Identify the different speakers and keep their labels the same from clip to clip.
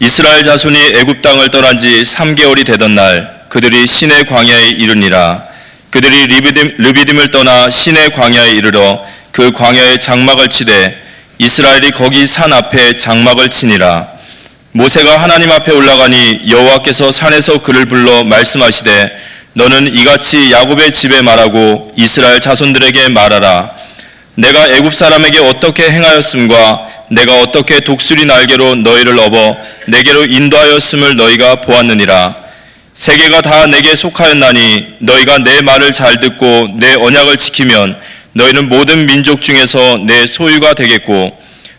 Speaker 1: 이스라엘 자손이 애굽 땅을 떠난 지 3개월이 되던 날 그들이 시내 광야에 이르니라. 그들이 르비딤을 떠나 시내 광야에 이르러 그 광야에 장막을 치되 이스라엘이 거기 산 앞에 장막을 치니라. 모세가 하나님 앞에 올라가니 여호와께서 산에서 그를 불러 말씀하시되 너는 이같이 야곱의 집에 말하고 이스라엘 자손들에게 말하라. 내가 애굽 사람에게 어떻게 행하였음과 내가 어떻게 독수리 날개로 너희를 업어 내게로 인도하였음을 너희가 보았느니라. 세계가 다 내게 속하였나니 너희가 내 말을 잘 듣고 내 언약을 지키면 너희는 모든 민족 중에서 내 소유가 되겠고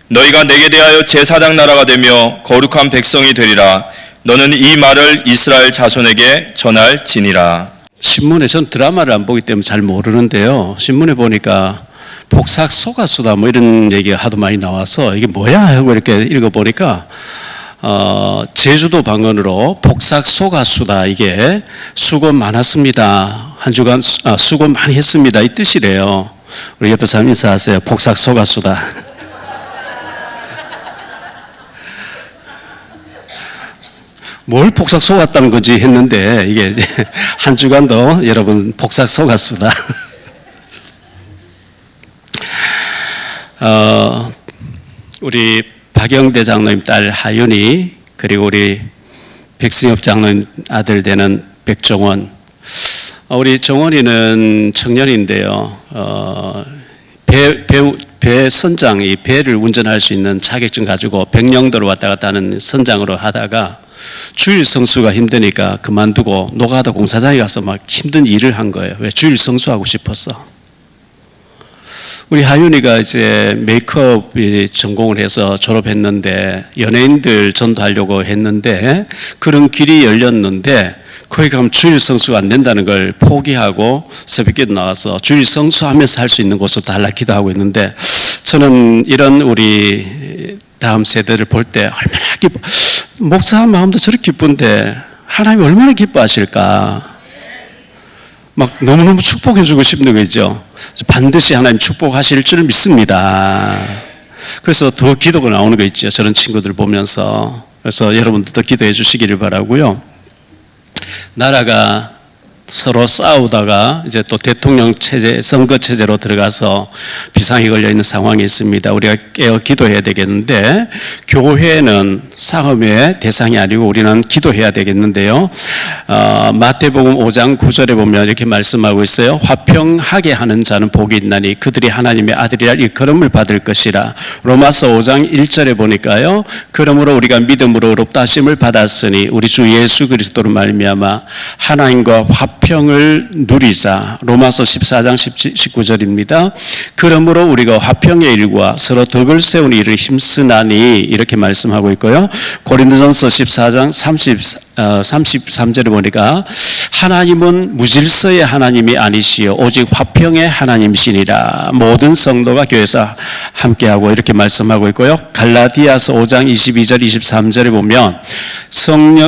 Speaker 1: 너희가 내게 대하여 제사장 나라가 되며 거룩한 백성이 되리라. 너는 이 말을 이스라엘 자손에게 전할지니라.
Speaker 2: 신문에 전 드라마를 안 보기 때문에 잘 모르는데요. 신문에 보니까 복삭 소가수다 뭐 이런 얘기가 하도 많이 나와서 이게 뭐야 하고 이렇게 읽어보니까 제주도 방언으로 복삭 소가수다, 이게 수고 많았습니다, 한 주간 수고 많이 했습니다, 이 뜻이래요. 우리 옆에 사람 인사하세요. 복삭 소가수다. 뭘 복삭 속았다는 거지 했는데 이게 한 주간도 여러분 복삭 속았수다. 우리 박영대 장로님 딸 하윤이, 그리고 우리 백승엽 장로님 아들 되는 백종원. 우리 종원이는 청년인데요. 배 선장, 이 배를 운전할 수 있는 자격증 가지고 백령도를 왔다 갔다 하는 선장으로 하다가 주일 성수가 힘드니까 그만두고 노가다 공사장에 가서 막 힘든 일을 한 거예요. 왜? 주일 성수하고 싶었어. 우리 하윤이가 이제 메이크업 전공을 해서 졸업했는데 연예인들 전도하려고 했는데 그런 길이 열렸는데 거기 가면 주일 성수가 안 된다는 걸 포기하고 새벽기도 나와서 주일 성수하면서 할 수 있는 곳으로 달라 기도하고 있는데, 저는 이런 우리 다음 세대를 볼 때 얼마나 기뻐, 목사 마음도 저렇게 기쁜데 하나님이 얼마나 기뻐하실까. 막 너무너무 축복해주고 싶은 거죠. 반드시 하나님 축복하실 줄 믿습니다. 그래서 더 기도가 나오는 거 있죠. 저런 친구들 보면서. 그래서 여러분들도 기도해 주시기를 바라고요. 나라가 서로 싸우다가 이제 또 대통령 체제, 선거 체제로 들어가서 비상이 걸려 있는 상황이 있습니다. 우리가 깨어 기도해야 되겠는데, 교회는 싸움의 대상이 아니고 우리는 기도해야 되겠는데요. 마태복음 5장 9절에 보면 이렇게 말씀하고 있어요. 화평하게 하는 자는 복이 있나니 그들이 하나님의 아들이라 일컬음을 받을 것이라. 로마서 5장 1절에 보니까요. 그러므로 우리가 믿음으로 의롭다 하심을 받았으니 우리 주 예수 그리스도로 말미암아 하나님과 화평을 누리자. 로마서 14장 19절입니다. 그러므로 우리가 화평의 일과 서로 덕을 세우는 일을 힘쓰나니, 이렇게 말씀하고 있고요. 고린도전서 14장 33절에 보니까 하나님은 무질서의 하나님이 아니시요 오직 화평의 하나님이시니라. 모든 성도가 교회에서 함께하고, 이렇게 말씀하고 있고요. 갈라디아서 5장 22절 23절에 보면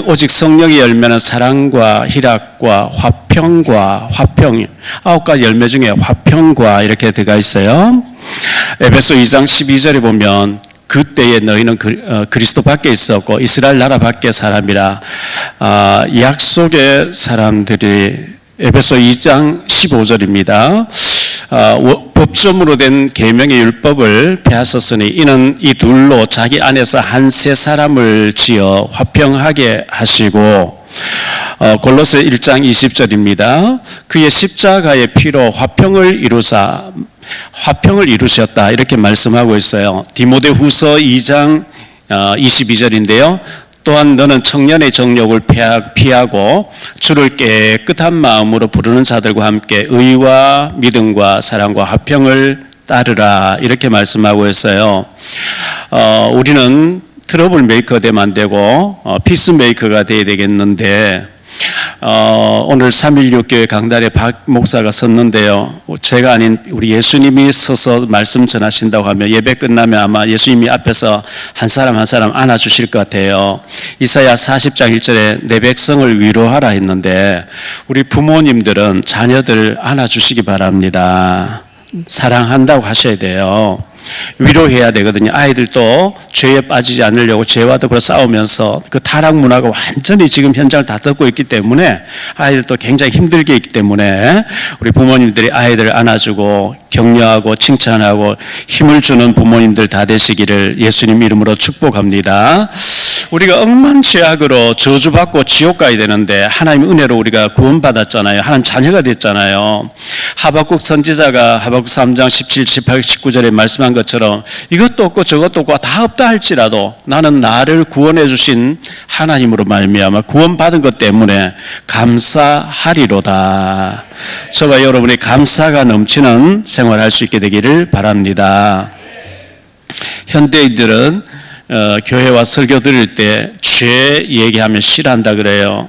Speaker 2: 오직 성령의 열매는 사랑과 희락과 화평과 화평, 9가지 열매 중에 화평과 이렇게 들어가 있어요. 에베소 2장 12절에 보면 그때에 너희는 그리스도 밖에 있었고 이스라엘 나라 밖의 사람이라. 약속의 사람들이 에베소 2장 15절입니다. 법점으로 된 계명의 율법을 빼앗았으니 이는 이 둘로 자기 안에서 한 세 사람을 지어 화평하게 하시고. 골로새 1장 20절입니다. 그의 십자가의 피로 화평을 이루셨다, 이렇게 말씀하고 있어요. 디모데후서 2장 22절인데요. 또한 너는 청년의 정욕을 피하고 주를 깨끗한 마음으로 부르는 자들과 함께 의와 믿음과 사랑과 화평을 따르라, 이렇게 말씀하고 있어요. 우리는 트러블 메이커가 되면 안 되고 피스 메이커가 돼야 되겠는데, 오늘 316교회 강단에 박 목사가 섰는데요. 제가 아닌 우리 예수님이 서서 말씀 전하신다고 하면 예배 끝나면 아마 예수님이 앞에서 한 사람 한 사람 안아주실 것 같아요. 이사야 40장 1절에 내 백성을 위로하라 했는데, 우리 부모님들은 자녀들 안아주시기 바랍니다. 사랑한다고 하셔야 돼요. 위로해야 되거든요. 아이들도 죄에 빠지지 않으려고 죄와 더불어 싸우면서 그 타락 문화가 완전히 지금 현장을 다 덮고 있기 때문에 아이들도 굉장히 힘들게 있기 때문에 우리 부모님들이 아이들을 안아주고 격려하고 칭찬하고 힘을 주는 부모님들 다 되시기를 예수님 이름으로 축복합니다. 우리가 억만죄악으로 저주받고 지옥 가야 되는데 하나님 은혜로 우리가 구원받았잖아요. 하나님 자녀가 됐잖아요. 하박국 선지자가 하박국 3장 17, 18, 19절에 말씀한 것처럼 이것도 없고 저것도 없고 다 없다 할지라도 나는 나를 구원해 주신 하나님으로 말미암아 구원받은 것 때문에 감사하리로다. 저와 여러분이 감사가 넘치는 생활할 수 있게 되기를 바랍니다. 현대인들은 교회와 설교 들을 때 죄 얘기하면 싫어한다 그래요.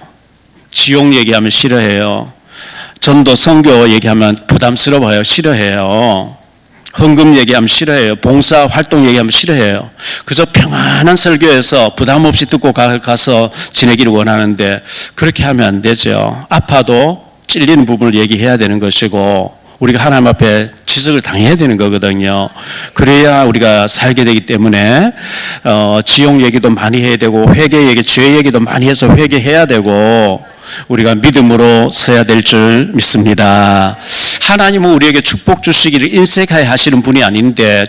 Speaker 2: 지옥 얘기하면 싫어해요. 전도 선교 얘기하면 부담스러워요. 싫어해요. 헌금 얘기하면 싫어해요. 봉사 활동 얘기하면 싫어해요. 그저 평안한 설교에서 부담 없이 듣고 가서 지내기를 원하는데 그렇게 하면 안 되죠. 아파도 찔리는 부분을 얘기해야 되는 것이고 우리가 하나님 앞에 지적을 당해야 되는 거거든요. 그래야 우리가 살게 되기 때문에 지옥 얘기도 많이 해야 되고 회개 얘기, 죄 얘기도 많이 해서 회개해야 되고 우리가 믿음으로 서야 될 줄 믿습니다. 하나님은 우리에게 축복 주시기를 인색하게 하시는 분이 아닌데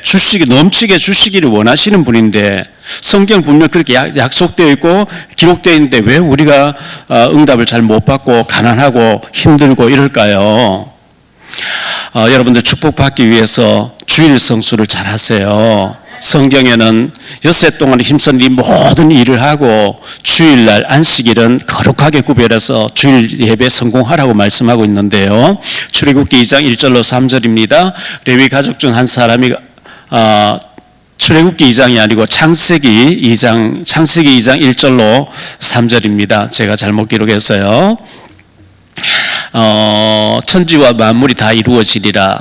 Speaker 2: 넘치게 주시기를 원하시는 분인데 성경 분명 그렇게 약속되어 있고 기록되어 있는데 왜 우리가 응답을 잘 못 받고 가난하고 힘들고 이럴까요? 여러분들 축복받기 위해서 주일 성수를 잘 하세요. 성경에는 엿새 동안 힘써 네 모든 일을 하고 주일날 안식일은 거룩하게 구별해서 주일 예배 성공하라고 말씀하고 있는데요. 출애굽기 2장 1절로 3절입니다. 레위 가족 중 한 사람이 출애굽기 2장이 아니고 창세기 2장 1절로 3절입니다. 제가 잘못 기록했어요. 천지와 만물이 다 이루어지리라.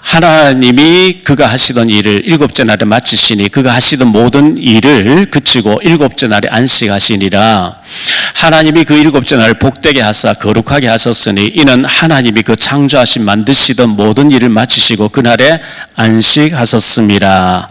Speaker 2: 하나님이 그가 하시던 일을 일곱째 날에 마치시니 그가 하시던 모든 일을 그치고 일곱째 날에 안식하시니라. 하나님이 그 일곱째 날을 복되게 하사 거룩하게 하셨으니 이는 하나님이 그 창조하신 만드시던 모든 일을 마치시고 그날에 안식하셨습니다.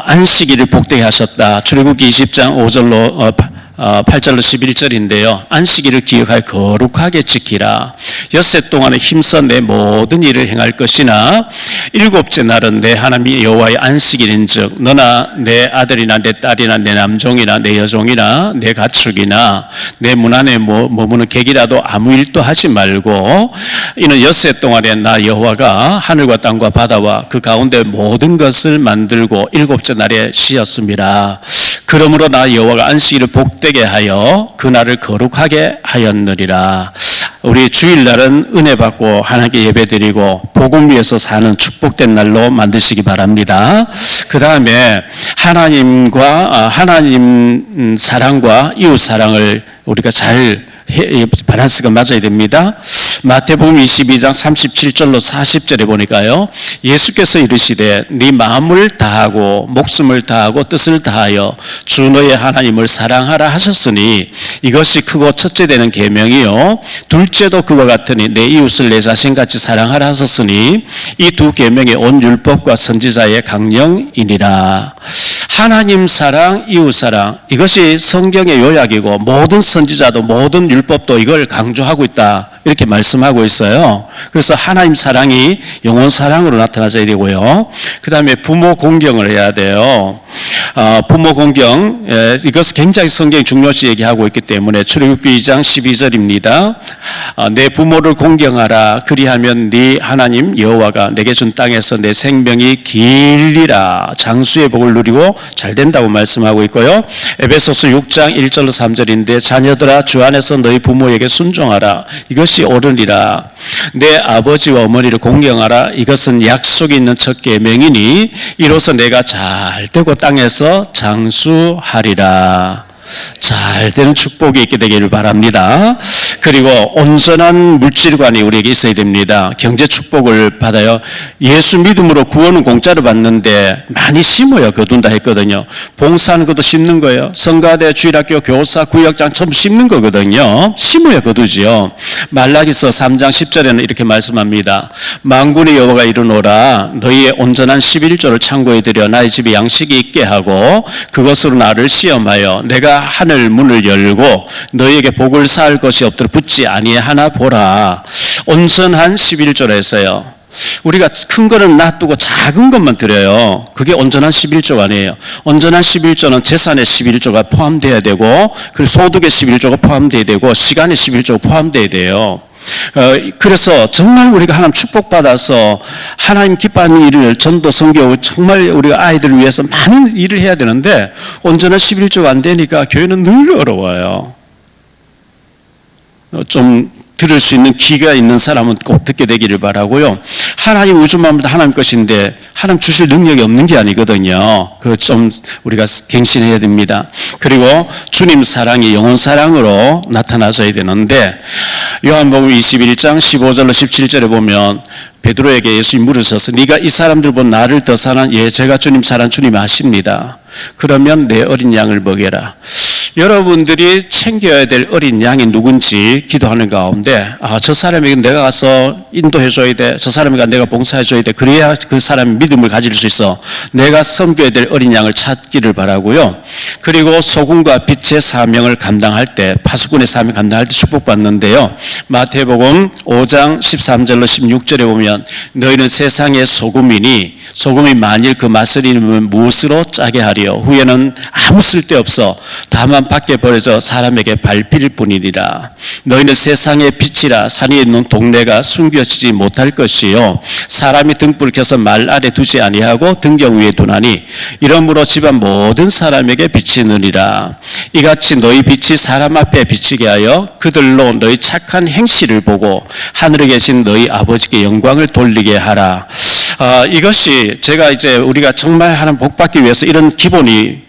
Speaker 2: 안식일을 복되게 하셨다. 출애굽기 20장 5절로 8절로 11절인데요. 안식일을 기억하여 거룩하게 지키라. 엿새 동안에 힘써 내 모든 일을 행할 것이나 일곱째 날은 내 하나님 여호와의 안식일인즉 너나 내 아들이나 내 딸이나 내 남종이나 내 여종이나 내 가축이나 내 문 안에 머무는 객이라도 아무 일도 하지 말고 이는 엿새 동안에 나 여호와가 하늘과 땅과 바다와 그 가운데 모든 것을 만들고 일곱째 날에 쉬었습니다. 그러므로 나 여호와가 안식일을 복되게 하여 그날을 거룩하게 하였느니라. 우리 주일날은 은혜 받고 하나님께 예배드리고 복음 위에서 사는 축복된 날로 만드시기 바랍니다. 그 다음에 하나님 사랑과 이웃 사랑을 우리가 잘 밸런스가 맞아야 됩니다. 마태복음 22장 37절로 40절에 보니까요. 예수께서 이르시되 네 마음을 다하고 목숨을 다하고 뜻을 다하여 주 너의 하나님을 사랑하라 하셨으니 이것이 크고 첫째 되는 계명이요 둘째도 그와 같으니 내 이웃을 내 자신같이 사랑하라 하셨으니 이 두 계명이 온 율법과 선지자의 강령이니라. 하나님 사랑, 이웃 사랑 이것이 성경의 요약이고 모든 선지자도 모든 율법도 이걸 강조하고 있다 이렇게 말씀하고 있어요. 그래서 하나님 사랑이 영혼 사랑으로 나타나야 되고요. 그 다음에 부모 공경을 해야 돼요. 부모 공경 이것은 굉장히 성경이 중요시 얘기하고 있기 때문에 출애굽기 2장 12절입니다. 내 부모를 공경하라 그리하면 네 하나님 여호와가 내게 준 땅에서 내 생명이 길리라. 장수의 복을 누리고 잘 된다고 말씀하고 있고요. 에베소서 6장 1절로 3절인데 자녀들아 주 안에서 너희 부모에게 순종하라. 이것이 옳으니라. 내 아버지와 어머니를 공경하라. 이것은 약속이 있는 첫 계명이니 이로써 내가 잘 되고 땅에서 장수하리라. 잘 되는 축복이 있게 되기를 바랍니다. 그리고 온전한 물질관이 우리에게 있어야 됩니다. 경제 축복을 받아요. 예수 믿음으로 구원은 공짜로 받는데 많이 심어야 거둔다 했거든요. 봉사하는 것도 심는 거예요. 성가대, 주일학교, 교사, 구역장 전부 심는 거거든요. 심어야 거두지요. 말라기서 3장 10절에는 이렇게 말씀합니다. 만군의 여호와가 이르노라 너희의 온전한 11조를 창고에 들여 나의 집에 양식이 있게 하고 그것으로 나를 시험하여 내가 하늘 문을 열고 너희에게 복을 쌓을 것이 없도록 붙지 아니하나 보라. 온전한 11조라 했어요. 우리가 큰 거는 놔두고 작은 것만 드려요. 그게 온전한 11조가 아니에요. 온전한 11조는 재산의 11조가 포함되어야 되고 그 소득의 11조가 포함되어야 되고 시간의 11조가 포함되어야 돼요. 그래서 정말 우리가 하나님 축복받아서 하나님 기뻐하는 일을 전도 선교 정말 우리가 아이들을 위해서 많은 일을 해야 되는데 온전한 11조가 안 되니까 교회는 늘 어려워요. 좀 들을 수 있는 귀가 있는 사람은 꼭 듣게 되기를 바라고요. 하나님 우주 만물도 하나님 것인데 하나님 주실 능력이 없는 게 아니거든요. 그거 좀 우리가 갱신해야 됩니다. 그리고 주님 사랑이 영혼 사랑으로 나타나셔야 되는데 요한복음 21장 15절로 17절에 보면 베드로에게 예수님 물으셔서 네가 이 사람들 보면 나를 더 사랑? 예, 제가 주님 사랑 주님 아십니다. 그러면 내 어린 양을 먹여라. 여러분들이 챙겨야 될 어린 양이 누군지 기도하는 가운데 저 사람에게 내가 가서 인도해줘야 돼. 저 사람에게 내가 봉사해줘야 돼. 그래야 그 사람이 믿음을 가질 수 있어. 내가 섬겨야 될 어린 양을 찾기를 바라고요. 그리고 소금과 빛의 사명을 감당할 때 파수꾼의 사명 감당할 때 축복받는데요. 마태복음 5장 13절로 16절에 보면 너희는 세상의 소금이니 소금이 만일 그 맛을 잃으면 무엇으로 짜게 하리요. 후에는 아무 쓸데없어 다만 밖에 버려져 사람에게 밟힐 뿐이니라. 너희는 세상의 빛이라 산에 있는 동네가 숨겨지지 못할 것이요 사람이 등불을 켜서 말 아래 두지 아니하고 등경 위에 두나니 이러므로 집안 모든 사람에게 비치느니라. 이같이 너희 빛이 사람 앞에 비치게 하여 그들로 너희 착한 행실을 보고 하늘에 계신 너희 아버지께 영광을 돌리게 하라. 이것이 제가 이제 우리가 정말 하나님 복 받기 위해서 이런 기본이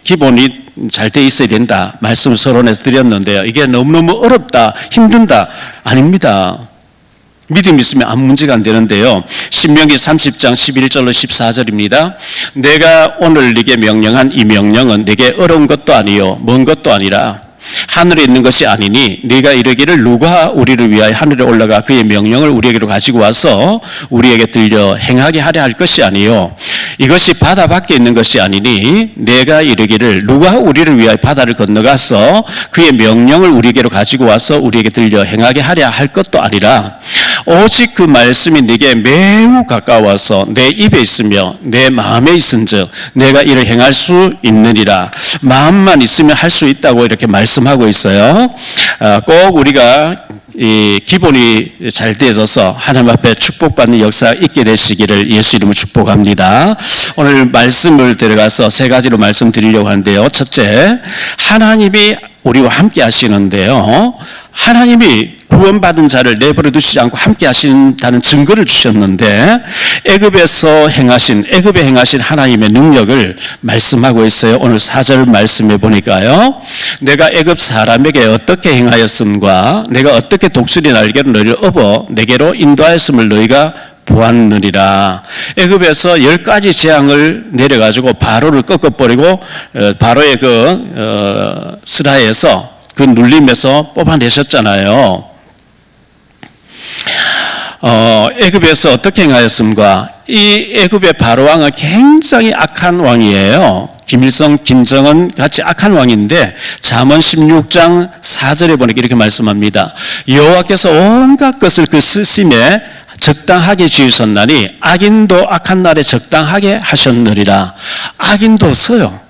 Speaker 2: 잘 돼 있어야 된다 말씀을 서론해서 드렸는데요. 이게 너무너무 어렵다 힘든다 아닙니다. 믿음 있으면 아무 문제가 안 되는데요. 신명기 30장 11절로 14절입니다. 내가 오늘 네게 명령한 이 명령은 네게 어려운 것도 아니요 먼 것도 아니라 하늘에 있는 것이 아니니 네가 이르기를 누가 우리를 위하여 하늘에 올라가 그의 명령을 우리에게로 가지고 와서 우리에게 들려 행하게 하려 할 것이 아니요 이것이 바다 밖에 있는 것이 아니니 내가 이르기를 누가 우리를 위하여 바다를 건너가서 그의 명령을 우리에게로 가지고 와서 우리에게 들려 행하게 하려 할 것도 아니라 오직 그 말씀이 네게 매우 가까워서 내 입에 있으며 내 마음에 있은즉 내가 이를 행할 수 있느니라. 마음만 있으면 할 수 있다고 이렇게 말씀하고 있어요. 꼭 우리가 이 기본이 잘 되어서 하나님 앞에 축복받는 역사가 있게 되시기를 예수 이름으로 축복합니다. 오늘 말씀을 들어가서 세 가지로 말씀드리려고 하는데요. 첫째, 하나님이 우리와 함께 하시는데요. 하나님이 구원받은 자를 내버려 두시지 않고 함께 하신다는 증거를 주셨는데 애굽에 행하신 하나님의 능력을 말씀하고 있어요. 오늘 4절 말씀해 보니까요. 내가 애굽 사람에게 어떻게 행하였음과 내가 어떻게 독수리 날개로 너희를 업어 내게로 인도하였음을 너희가 보았느니라. 애굽에서 10가지 재앙을 내려가지고 바로를 꺾어버리고 바로의 스라에서 그 눌림에서 뽑아내셨잖아요. 애굽에서 어떻게 행하였음과 이 애굽의 바로왕은 굉장히 악한 왕이에요. 김일성, 김정은 같이 악한 왕인데 잠언 16장 4절에 보니까 이렇게 말씀합니다. 여호와께서 온갖 것을 그 쓰심에 적당하게 지으셨나니 악인도 악한 날에 적당하게 하셨느니라. 악인도 써요.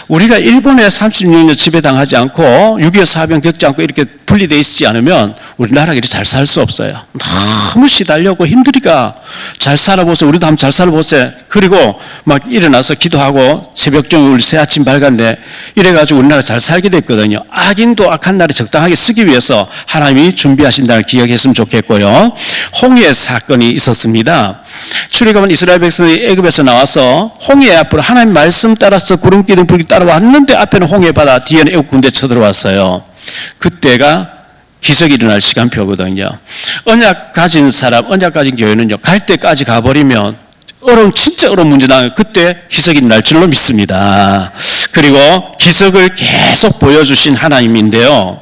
Speaker 2: 우리가 일본에 36년 지배당하지 않고 6.25 사병 겪지 않고 이렇게 분리되어 있지 않으면 우리나라가 이렇게 잘 살 수 없어요. 너무 시달려고 힘드니까 잘 살아보세요. 우리도 한번 잘 살아보세요. 그리고 막 일어나서 기도하고 새벽경 우리 새 아침 밝았네. 이래가지고 우리나라 잘 살게 됐거든요. 악인도 악한 날에 적당하게 쓰기 위해서 하나님이 준비하신다는 기억했으면 좋겠고요. 홍해 사건이 있었습니다. 출애굽한 이스라엘 백성이 애굽에서 나와서 홍해 앞으로 하나님 말씀 따라서 구름 기둥 불기 따라왔는데 앞에는 홍해 바다 뒤에는 애굽 군대 쳐들어왔어요. 그때가 기적이 일어날 시간표거든요. 언약 가진 사람, 언약 가진 교회는요, 갈 때까지 가버리면 진짜 어려운 문제 나면 그때 기적이 날 줄로 믿습니다. 그리고 기적을 계속 보여주신 하나님인데요.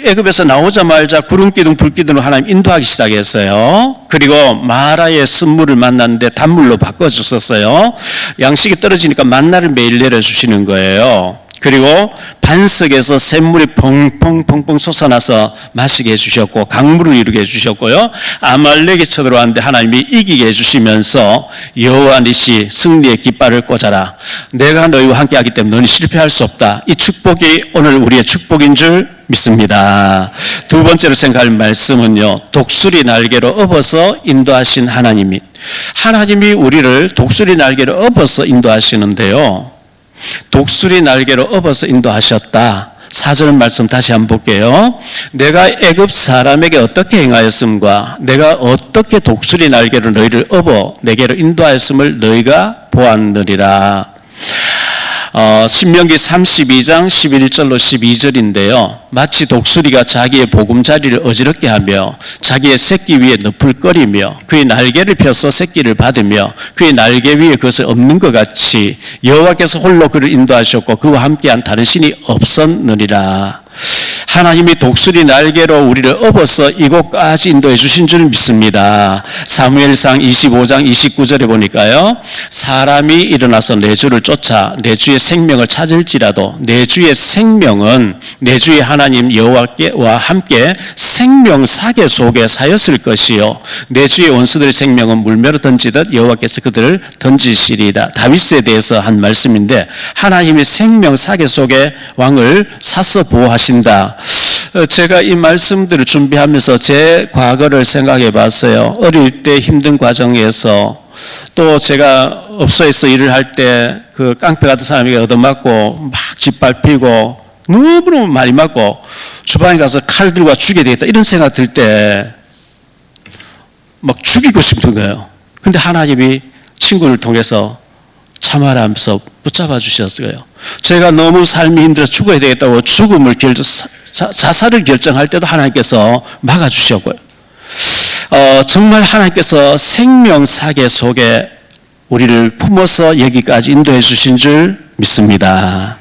Speaker 2: 애굽에서 나오자마자 구름기둥 불기둥으로 하나님 인도하기 시작했어요. 그리고 마라의 쓴물을 만났는데 단물로 바꿔주셨어요. 양식이 떨어지니까 만나를 매일 내려주시는 거예요. 그리고 반석에서 샘물이 펑펑펑펑 솟아나서 마시게 해주셨고 강물을 이루게 해주셨고요. 아말렉이 쳐들어왔는데 하나님이 이기게 해주시면서 여호와 니시 승리의 깃발을 꽂아라. 내가 너희와 함께하기 때문에 너는 실패할 수 없다. 이 축복이 오늘 우리의 축복인 줄 믿습니다. 두 번째로 생각할 말씀은요, 독수리 날개로 업어서 인도하신 하나님이 우리를 독수리 날개로 업어서 인도하시는데요. 독수리 날개로 업어서 인도하셨다. 4절 말씀 다시 한번 볼게요. 내가 애굽 사람에게 어떻게 행하였음과 내가 어떻게 독수리 날개로 너희를 업어 내게로 인도하였음을 너희가 보았느니라. 신명기 32장 11절로 12절인데요. 마치 독수리가 자기의 보금자리를 어지럽게 하며 자기의 새끼 위에 너풀거리며 그의 날개를 펴서 새끼를 받으며 그의 날개 위에 그것을 엎는 것 같이 여호와께서 홀로 그를 인도하셨고 그와 함께한 다른 신이 없었느니라. 하나님이 독수리 날개로 우리를 업어서 이곳까지 인도해 주신 줄 믿습니다. 사무엘상 25장 29절에 보니까요. 사람이 일어나서 내 주를 쫓아 내 주의 생명을 찾을지라도 내 주의 생명은 내 주의 하나님 여호와와 함께 생명사계 속에 사였을 것이요 내 주의 원수들의 생명은 물매로 던지듯 여호와께서 그들을 던지시리다. 다윗에 대해서 한 말씀인데 하나님이 생명사계 속에 왕을 사서 보호하신다. 제가 이 말씀들을 준비하면서 제 과거를 생각해 봤어요. 어릴 때 힘든 과정에서 또 제가 업소에서 일을 할 때 그 깡패 같은 사람에게 얻어맞고 막 짓밟히고 너무너무 많이 맞고 주방에 가서 칼 들고 죽게 되겠다 이런 생각 들 때 막 죽이고 싶은 거예요. 근데 하나님이 친구를 통해서 참아라 하면서 붙잡아 주셨어요. 제가 너무 삶이 힘들어서 죽어야 되겠다고 자살을 결정할 때도 하나님께서 막아주셨고요. 정말 하나님께서 생명사계 속에 우리를 품어서 여기까지 인도해 주신 줄 믿습니다.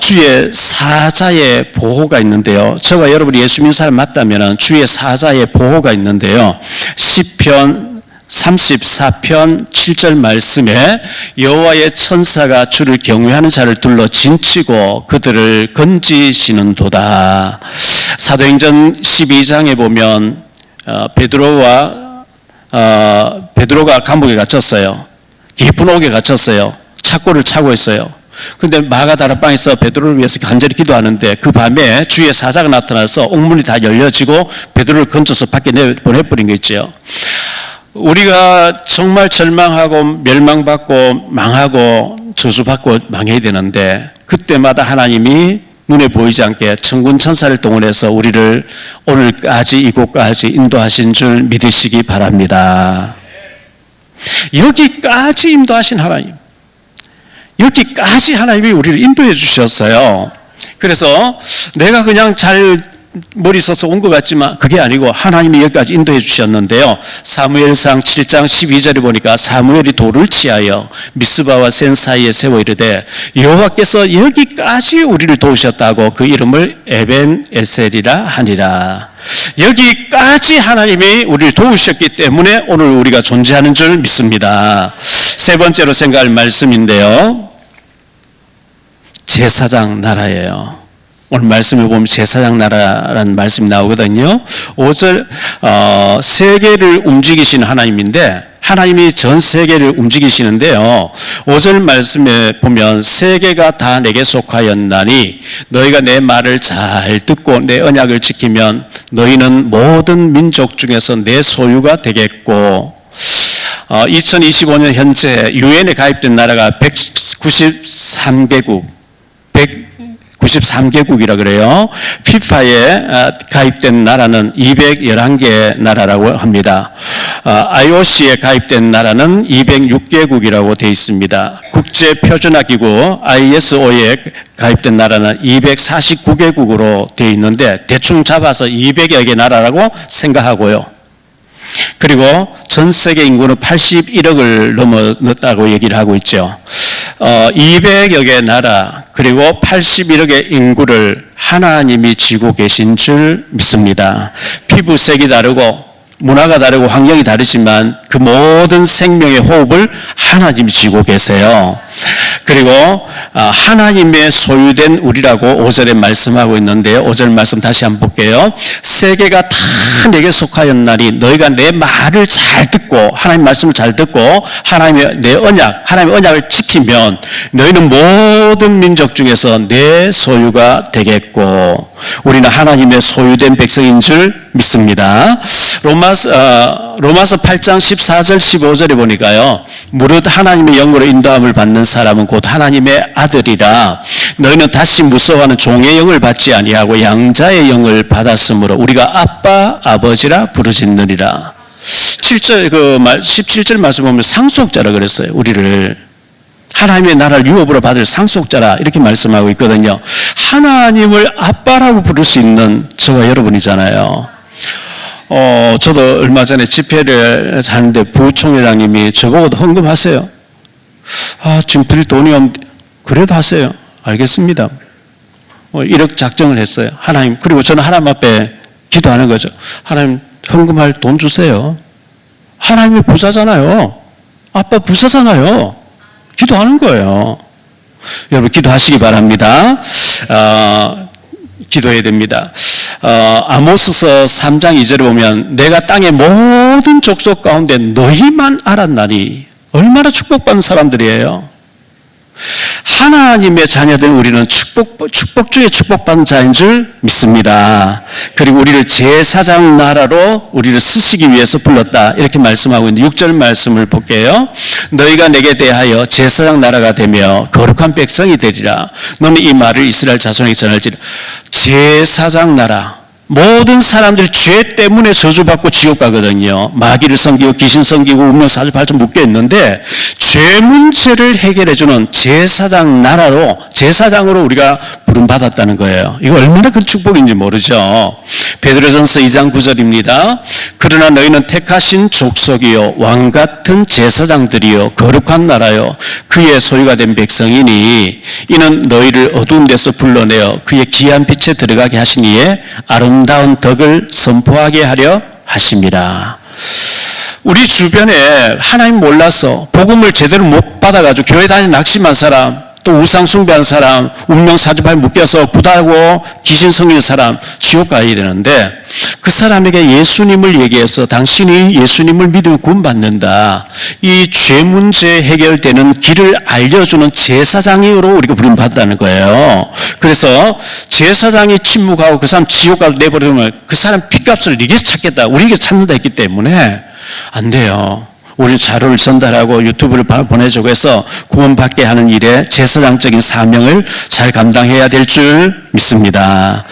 Speaker 2: 주의 사자의 보호가 있는데요. 저와 여러분이 예수 믿는 사람 맞다면 주의 사자의 보호가 있는데요. 시편 34편 7절 말씀에 여호와의 천사가 주를 경외하는 자를 둘러 진치고 그들을 건지시는도다. 사도행전 12장에 보면 베드로가 감옥에 갇혔어요. 깊은 옥에 갇혔어요. 착고를 차고 있어요. 그런데 마가다락방에서 베드로를 위해서 간절히 기도하는데 그 밤에 주의 사자가 나타나서 옥문이 다 열려지고 베드로를 건져서 밖에 내보내버린 거 있죠. 우리가 정말 절망하고 멸망받고 망하고 저주받고 망해야 되는데 그때마다 하나님이 눈에 보이지 않게 천군 천사를 동원해서 우리를 오늘까지 이곳까지 인도하신 줄 믿으시기 바랍니다. 여기까지 인도하신 하나님, 여기까지 하나님이 우리를 인도해 주셨어요. 그래서 내가 그냥 잘 머리 써서 온 것 같지만 그게 아니고 하나님이 여기까지 인도해 주셨는데요. 사무엘상 7장 12절에 보니까 사무엘이 돌을 취하여 미스바와 센 사이에 세워 이르되 여호와께서 여기까지 우리를 도우셨다고 그 이름을 에벤에셀이라 하니라. 여기까지 하나님이 우리를 도우셨기 때문에 오늘 우리가 존재하는 줄 믿습니다. 세 번째로 생각할 말씀인데요. 제사장 나라예요. 오늘 말씀을 보면 제사장 나라라는 말씀이 나오거든요. 5절 세계를 움직이시는 하나님인데 하나님이 전 세계를 움직이시는데요. 5절 말씀에 보면 세계가 다 내게 속하였나니 너희가 내 말을 잘 듣고 내 언약을 지키면 너희는 모든 민족 중에서 내 소유가 되겠고 2025년 현재 유엔에 가입된 나라가 193개국 93개국이라 그래요. FIFA에 가입된 나라는 211개 나라라고 합니다. IOC에 가입된 나라는 206개국이라고 되어 있습니다. 국제표준화기구 ISO에 가입된 나라는 249개국으로 되어 있는데 대충 잡아서 200여 개 나라라고 생각하고요. 그리고 전 세계 인구는 81억을 넘었다고 얘기를 하고 있죠. 200여 개 나라 그리고 81억의 인구를 하나님이 쥐고 계신 줄 믿습니다. 피부색이 다르고 문화가 다르고 환경이 다르지만 그 모든 생명의 호흡을 하나님이 쥐고 계세요. 그리고 하나님의 소유된 우리라고 5절에 말씀하고 있는데요. 5절 말씀 다시 한번 볼게요. 세계가 다 내게 속하였나니 너희가 내 말을 잘 듣고 하나님 말씀을 잘 듣고 하나님의 내 언약, 하나님의 언약을 지키면 너희는 모든 민족 중에서 내 소유가 되겠고 우리는 하나님의 소유된 백성인 줄 믿습니다. 로마서 8장 14절 15절에 보니까요. 무릇 하나님의 영으로 인도함을 받는 사람은 곧 하나님의 아들이라 너희는 다시 무서워하는 종의 영을 받지 아니하고 양자의 영을 받았으므로 우리가 아빠 아버지라 부르짖느니라. 17절 말씀 보면 상속자라 그랬어요. 우리를 하나님의 나라를 유업으로 받을 상속자라 이렇게 말씀하고 있거든요. 하나님을 아빠라고 부를 수 있는 저와 여러분이잖아요. 저도 얼마 전에 집회를 하는데 부총회장님이 저보고 헌금하세요. 지금 드릴 돈이 없는데 그래도 하세요. 알겠습니다. 1억 작정을 했어요. 하나님, 그리고 저는 하나님 앞에 기도하는 거죠. 하나님 헌금할 돈 주세요. 하나님이 부자잖아요. 아빠 부자잖아요. 기도하는 거예요. 여러분 기도하시기 바랍니다. 기도해야 됩니다. 아모스서 3장 2절에 보면 내가 땅의 모든 족속 가운데 너희만 알았나니 얼마나 축복받는 사람들이에요. 하나님의 자녀된 우리는 축복 중에 축복받는 자인 줄 믿습니다. 그리고 우리를 제사장 나라로 우리를 쓰시기 위해서 불렀다 이렇게 말씀하고 있는데 6절 말씀을 볼게요. 너희가 내게 대하여 제사장 나라가 되며 거룩한 백성이 되리라. 너는 이 말을 이스라엘 자손에게 전할지라. 제사장 나라, 모든 사람들이 죄 때문에 저주받고 지옥 가거든요. 마귀를 섬기고 귀신 섬기고 운명 사주팔자 묶여 있는데 죄 문제를 해결해주는 제사장 나라로, 제사장으로 우리가 부름받았다는 거예요. 이거 얼마나 큰 축복인지 모르죠. 베드로전서 2장 9절입니다. 그러나 너희는 택하신 족속이요 왕 같은 제사장들이요 거룩한 나라요 그의 소유가 된 백성이니 이는 너희를 어두운 데서 불러내어 그의 귀한 빛에 들어가게 하시니에 아름다운 덕을 선포하게 하려 하심이라. 우리 주변에 하나님 몰라서 복음을 제대로 못 받아가지고 교회 다니는 낙심한 사람, 또 우상 숭배하는 사람, 운명 사주팔 묶여서 구다고 귀신 섬기는 사람 지옥 가야 되는데 그 사람에게 예수님을 얘기해서 당신이 예수님을 믿으면 구원받는다. 이 죄 문제 해결되는 길을 알려주는 제사장으로 우리가 부름받았다는 거예요. 그래서 제사장이 침묵하고 그 사람 지옥 가도 내버리면 그 사람 핏값을 네게 찾겠다. 우리에게 찾는다 했기 때문에 안 돼요. 우리 자료를 전달하고 유튜브를 보내주고 해서 구원받게 하는 일에 제사장적인 사명을 잘 감당해야 될 줄 믿습니다.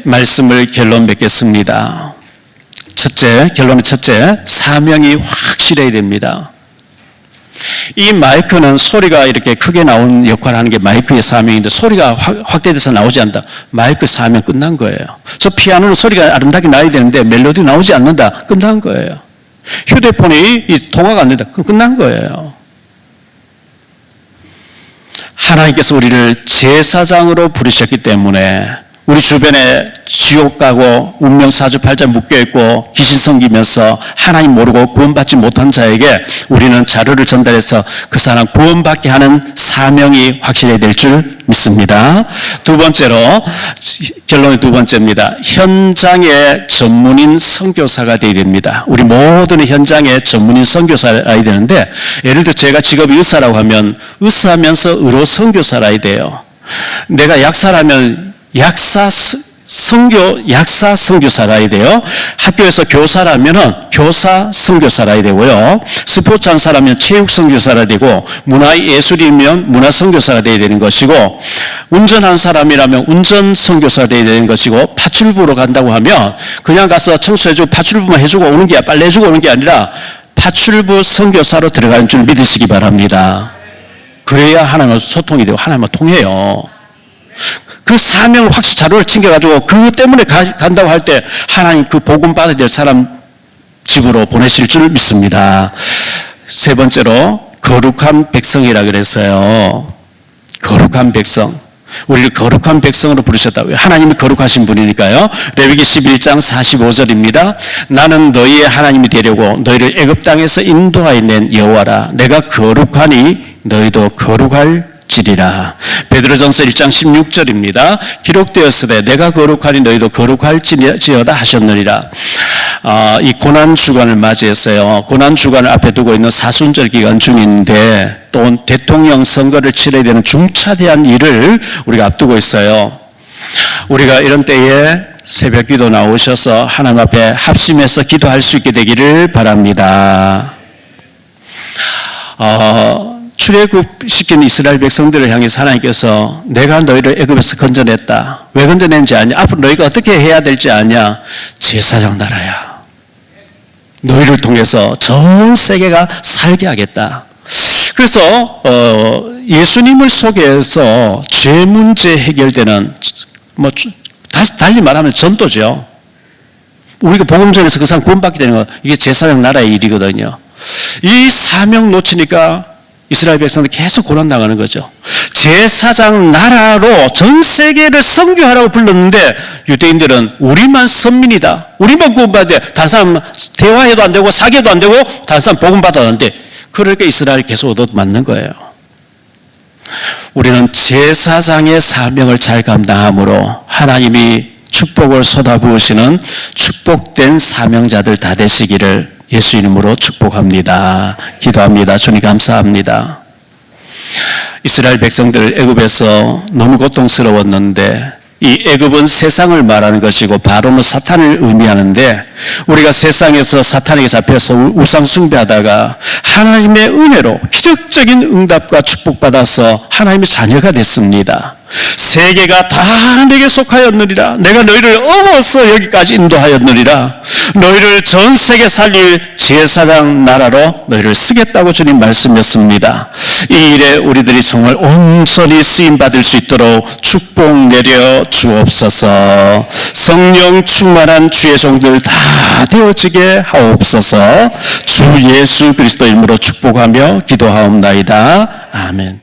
Speaker 2: 말씀을 결론 맺겠습니다. 결론은 첫째, 사명이 확실해야 됩니다. 이 마이크는 소리가 이렇게 크게 나오는 역할을 하는 게 마이크의 사명인데 소리가 확대돼서 나오지 않는다. 마이크 사명 끝난 거예요. 저 피아노는 소리가 아름답게 나야 되는데 멜로디 나오지 않는다. 끝난 거예요. 휴대폰이 통화가 안 된다. 그럼 끝난 거예요. 하나님께서 우리를 제사장으로 부르셨기 때문에 우리 주변에 지옥 가고 운명 사주팔자 묶여있고 귀신 섬기면서 하나님 모르고 구원받지 못한 자에게 우리는 자료를 전달해서 그 사람 구원받게 하는 사명이 확실해야 될 줄 믿습니다. 두 번째로, 결론이 두 번째입니다. 현장의 전문인 선교사가 되어야 됩니다. 우리 모두는 현장의 전문인 선교사라야 되는데 예를 들어 제가 직업이 의사라고 하면 의사하면서 의료 선교사라야 돼요. 내가 약사라면 약사 약사 선교사라야 돼요. 학교에서 교사라면은 교사 선교사라야 되고요. 스포츠 한 사람이면 체육 선교사라 되고, 문화 예술이면 문화 선교사가 되어야 되는 것이고, 운전한 사람이라면 운전 선교사가 되어야 되는 것이고, 파출부로 간다고 하면 그냥 가서 청소해주고 파출부만 해주고 오는 게, 빨래해주고 오는 게 아니라 파출부 선교사로 들어가는 줄 믿으시기 바랍니다. 그래야 하나님과 소통이 되고 하나님과 통해요. 그 사명을 확실히 자료를 챙겨가지고 그것 때문에 간다고 할 때 하나님 그 복음 받아야 될 사람 집으로 보내실 줄 믿습니다. 세 번째로 거룩한 백성이라 그랬어요. 거룩한 백성. 우리를 거룩한 백성으로 부르셨다고요. 하나님이 거룩하신 분이니까요. 레위기 11장 45절입니다. 나는 너희의 하나님이 되려고 너희를 애굽 땅에서 인도하여 낸 여호와라. 내가 거룩하니 너희도 거룩할지리라. 베드로전서 1장 16절입니다. 기록되었으되 내가 거룩하니 너희도 거룩할지어다 하셨느니라. 이 고난주간을 맞이했어요. 고난주간을 앞에 두고 있는 사순절 기간 중인데 또 대통령 선거를 치러야 되는 중차대한 일을 우리가 앞두고 있어요. 우리가 이런 때에 새벽 기도 나오셔서 하나님 앞에 합심해서 기도할 수 있게 되기를 바랍니다. 출애굽시킨 이스라엘 백성들을 향해서 하나님께서 내가 너희를 애굽에서 건져냈다. 왜 건져낸지 아냐? 앞으로 너희가 어떻게 해야 될지 아냐? 제사장 나라야. 너희를 통해서 전 세계가 살게 하겠다. 그래서 예수님을 속여서 죄 문제 해결되는 달리 말하면 전도죠. 우리가 복음전에서 그 사람 구원받게 되는 거 이게 제사장 나라의 일이거든요. 이 사명 놓치니까 이스라엘 백성들 계속 고난 나가는 거죠. 제사장 나라로 전 세계를 선교하라고 불렀는데 유대인들은 우리만 선민이다. 우리만 구원받아야 돼. 다른 사람 대화해도 안 되고 사귀어도 안 되고 다른 사람 복음 받아도 안 돼. 그러니까 이스라엘 계속 얻어맞는 거예요. 우리는 제사장의 사명을 잘 감당함으로 하나님이 축복을 쏟아부으시는 축복된 사명자들 다 되시기를 예수 이름으로 축복합니다. 기도합니다. 주님 감사합니다. 이스라엘 백성들 애굽에서 너무 고통스러웠는데 이 애굽은 세상을 말하는 것이고 바로는 사탄을 의미하는데 우리가 세상에서 사탄에게 잡혀서 우상 숭배하다가 하나님의 은혜로 기적적인 응답과 축복받아서 하나님의 자녀가 됐습니다. 세계가 다 내게 속하였느니라. 내가 너희를 업어서 여기까지 인도하였느니라. 너희를 전 세계 살릴 제사장 나라로 너희를 쓰겠다고 주님 말씀했습니다. 이 일에 우리들이 정말 온전히 쓰임받을 수 있도록 축복 내려 주옵소서. 성령 충만한 주의 종들 다 되어지게 하옵소서. 주 예수 그리스도 이름으로 축복하며 기도하옵나이다. 아멘.